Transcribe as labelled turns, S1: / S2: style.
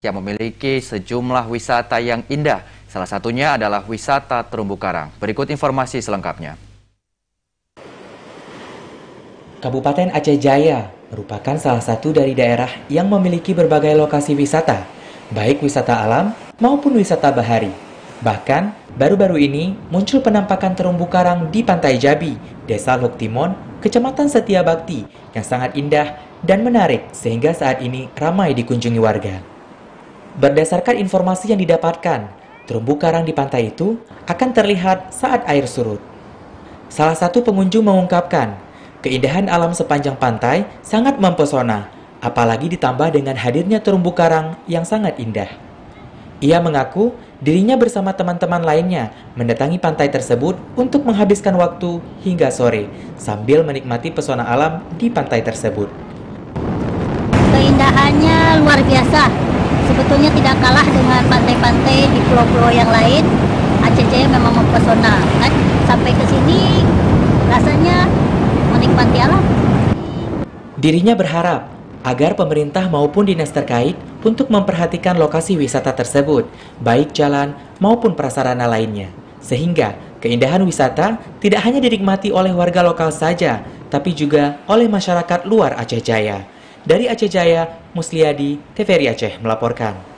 S1: yang memiliki sejumlah wisata yang indah. Salah satunya adalah wisata terumbu karang. Berikut informasi selengkapnya.
S2: Kabupaten Aceh Jaya merupakan salah satu dari daerah yang memiliki berbagai lokasi wisata, baik wisata alam maupun wisata bahari. Bahkan, baru-baru ini muncul penampakan terumbu karang di Pantai Jabi, Desa Lok Timon, Kecamatan Setia Bakti, yang sangat indah dan menarik sehingga saat ini ramai dikunjungi warga. Berdasarkan informasi yang didapatkan, terumbu karang di pantai itu akan terlihat saat air surut. Salah satu pengunjung mengungkapkan, keindahan alam sepanjang pantai sangat mempesona, apalagi ditambah dengan hadirnya terumbu karang yang sangat indah. Ia mengaku dirinya bersama teman-teman lainnya mendatangi pantai tersebut untuk menghabiskan waktu hingga sore sambil menikmati pesona alam di pantai tersebut.
S3: Keindahannya luar biasa. Sebetulnya tidak kalah dengan pantai-pantai di pulau-pulau yang lain. Aceh Jaya memang mempesona, kan? Sampai ke sini rasanya menikmati alam.
S2: Dirinya berharap agar pemerintah maupun dinas terkait untuk memperhatikan lokasi wisata tersebut, baik jalan maupun prasarana lainnya, sehingga keindahan wisata tidak hanya dinikmati oleh warga lokal saja, tapi juga oleh masyarakat luar Aceh Jaya. Dari Aceh Jaya, Musliadi, TVRI Aceh melaporkan.